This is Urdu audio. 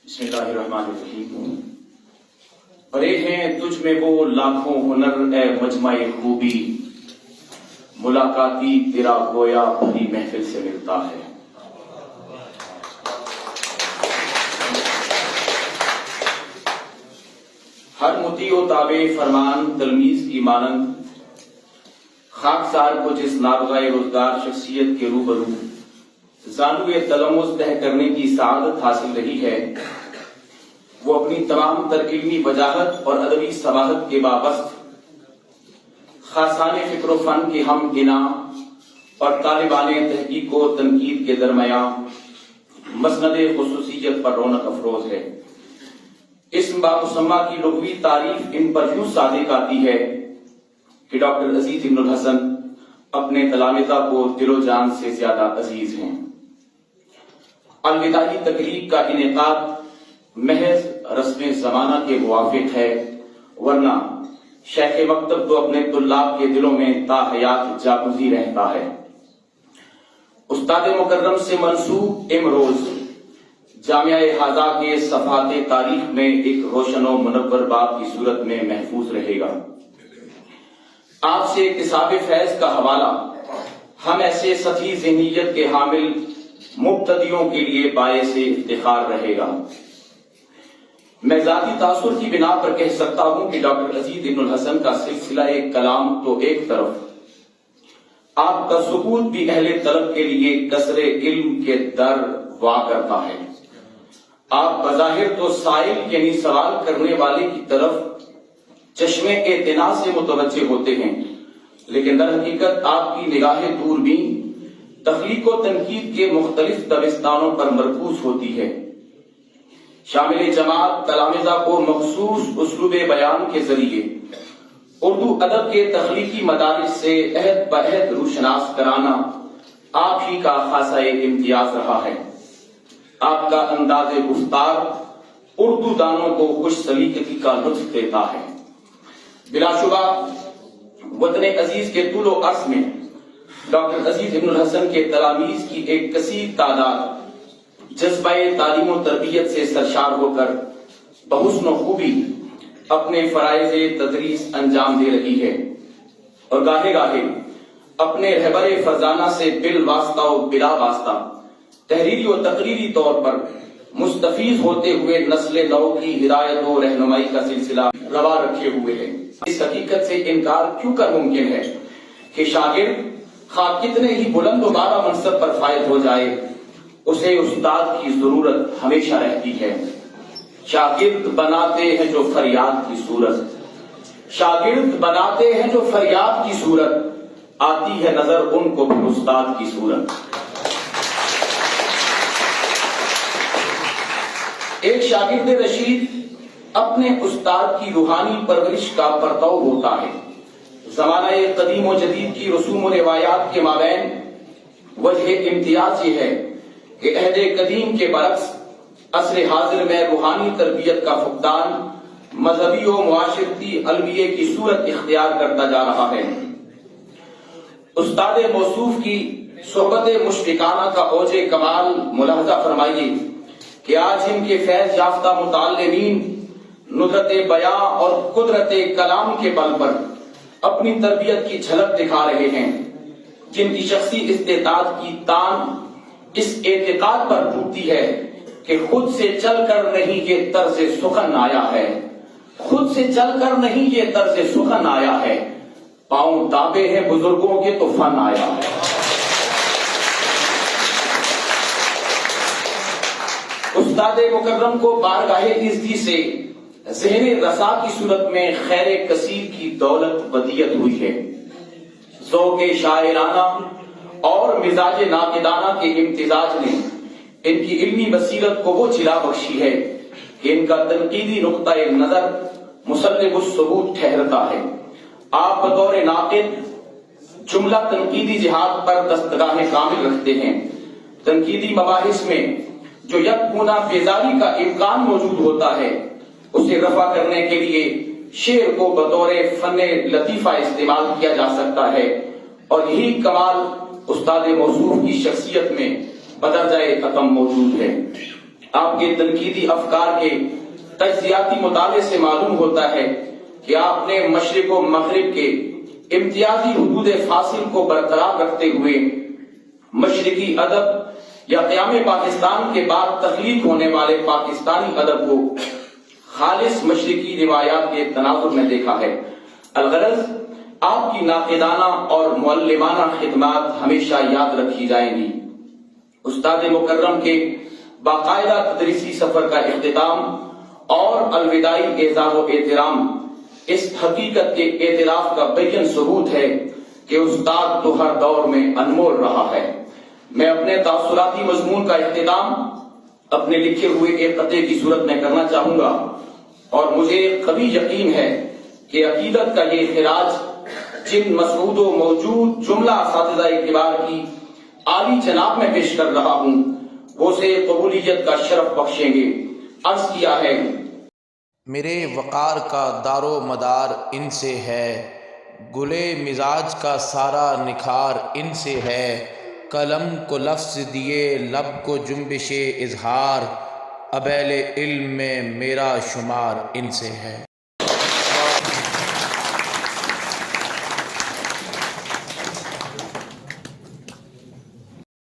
بسم اللہ الرحمن الرحیم۔ پڑے ہیں تجھ میں وہ لاکھوں ہنر اے مجمع خوبی، ملاقاتی تیرا گویا بھری محفل سے ملتا ہے۔ ہر مطیع و تابع فرمان تلمیذ کی مانند خاکسار کو جس نابغہ روزگار شخصیت کے روبرو زانوئے تلمس طے کرنے کی سعادت حاصل رہی ہے، وہ اپنی تمام تر علمی وجاہت اور ادبی صباحت کے بابست خاصان فکر و فن کے ہم گنا اور طالبان تحقیق و تنقید کے درمیان مسند خصوصیت پر رونق افروز ہے۔ اسم بامسمہ کی لغوی تعریف ان پر یوں صادق آتی ہے کہ ڈاکٹر عزیز ابن الحسن اپنے تلامذہ کو دل و جان سے زیادہ عزیز ہیں۔ الوداعی تقریب کا انعقاد محض رسم زمانہ کے موافق ہے، ورنہ شیخ مکتب تو اپنے طلاب کے دلوں میں تا حیات جاگزی رہتا ہے۔ استاد مکرم سے منسوب امروز جامعہ ہذا کے صفحات تاریخ میں ایک روشن و منور باب کی صورت میں محفوظ رہے گا۔ آپ سے اکتساب فیض کا حوالہ ہم ایسے سطحی ذہنیت کے حامل مبتدیوں کے لیے باعث افتخار رہے گا۔ میں ذاتی تاثر کی بنا پر کہہ سکتا ہوں کہ ڈاکٹر عزیز ابن الحسن کا سلسلہ کلام تو ایک طرف، آپ کا ثبوت بھی اہل طلب کے لیے کثر علم کے در وا کرتا ہے۔ آپ بظاہر تو سائل یعنی سوال کرنے والے کی طرف چشمے اعتنا سے متوجہ ہوتے ہیں، لیکن در حقیقت آپ کی نگاہ دوربین تخلیق و تنقید کے مختلف دبستانوں پر مرکوز ہوتی ہے۔ شامل جماعت تلامذہ کو مخصوص اسلوب بیان کے ذریعے اردو ادب کے تخلیقی مدارس سے عہد بعہد روشناس کرانا آپ ہی کا خاصہ امتیاز رہا ہے۔ آپ کا انداز گفتار اردو دانوں کو خوش سلیقگی کا لطف دیتا ہے۔ بلا شبہ وطن عزیز کے طول و عرض میں ڈاکٹر عزیز ابن الحسن کے تلامیذ کی ایک کثیر تعداد جذبہ تعلیم و تربیت سے سرشار ہو کر بحسن و خوبی اپنے فرائض تدریس انجام دے رہی ہے، اور گاہے گاہے اپنے رہبر فرزانہ سے بالواسطہ و بلا واسطہ تحریری و تقریری طور پر مستفیض ہوتے ہوئے نسل نو کی ہدایت و رہنمائی کا سلسلہ روا رکھے ہوئے ہیں۔ اس حقیقت سے انکار کیوں کر ممکن ہے کہ شاگرد خواہ کتنے ہی بلند و بالا منصب پر فائز ہو جائے، اسے استاد کی ضرورت ہمیشہ رہتی ہے۔ شاگرد بناتے ہیں جو فریاد کی صورت، شاگرد بناتے ہیں جو فریاد کی صورت، آتی ہے نظر ان کو بھی استاد کی صورت۔ ایک شاگرد رشید اپنے استاد کی روحانی پرورش کا پرتو ہوتا ہے۔ زمانہ قدیم و جدید کی رسوم و روایات کے مابین وجہ امتیاز یہ ہے کہ عہد قدیم کے برعکس عصر حاضر میں روحانی تربیت کا فقدان مذہبی و معاشرتی المیے کی صورت اختیار کرتا جا رہا ہے۔ استاد موصوف کی صحبت مشفقانہ کا اوج کمال ملاحظہ فرمائیے کہ آج ان کے فیض یافتہ متعلمین ندرت بیاں اور قدرت کلام کے بل پر اپنی تربیت کی جھلک دکھا رہے ہیں، جن کی شخصی استعداد کی تان اس اعتقاد پر ٹوٹتی ہے کہ خود سے چل کر نہیں یہ طرز سخن آیا ہے، خود سے چل کر نہیں یہ طرز سخن آیا ہے، پاؤں دابے ہیں بزرگوں کے تو فن آیا ہے۔ استاد مکرم کو بارگاہ عزتی سے ذہن رسا کی صورت میں خیر کثیر کی دولت ودیعت ہوئی ہے۔ ذوق شاعرانہ اور مزاج ناقدانہ کے امتزاج نے ان کی علمی بصیرت کو وہ جلا بخشی ہے کہ ان کا تنقیدی نقطہ نظر مسلم الثبوت ٹھہرتا ہے۔ آپ بطور ناقد جملہ تنقیدی جہاد پر دستگاہ کامل رکھتے ہیں۔ تنقیدی مباحث میں جو یکگونا بیزاری کا امکان موجود ہوتا ہے، اسے رفع کرنے کے لیے شعر کو بطور فن لطیفہ استعمال کیا جا سکتا ہے، اور یہی کمال استاد موصوف کی شخصیت میں بدرجہ اتم موجود ہے۔ آپ کے تنقیدی افکار کے تجزیاتی مطالعے سے معلوم ہوتا ہے کہ آپ نے مشرق و مغرب کے امتیازی حدود فاصل کو برقرار رکھتے ہوئے مشرقی ادب یا قیام پاکستان کے بعد تخلیق ہونے والے پاکستانی ادب کو خالص مشرقی روایات کے تناظر میں دیکھا ہے۔ الغرض آپ کی ناقدانہ اور معلمانہ خدمات ہمیشہ یاد رکھی جائیں گی۔ استاد مکرم کے باقاعدہ تدریسی سفر کا اختتام اور الوداعی اعزاز و احترام اس حقیقت کے اعتراف کا بین ثبوت ہے کہ استاد تو ہر دور میں انمول رہا ہے۔ میں اپنے تاثراتی مضمون کا اختتام اپنے لکھے ہوئے ایک قطعے کی صورت میں کرنا چاہوں گا، اور مجھے قوی یقین ہے کہ عقیدت کا یہ خراج جن مسعود و موجود جملہ اساتذہ کبار کی عالی جناب میں پیش کر رہا ہوں وہ سے قبولیت کا شرف بخشیں گے۔ عرض کیا ہے، میرے وقار کا دار و مدار ان سے ہے، گلے مزاج کا سارا نکھار ان سے ہے، قلم کو لفظ دیے لب کو جنبش اظہار، ابیل علم میں میرا شمار ان سے ہے۔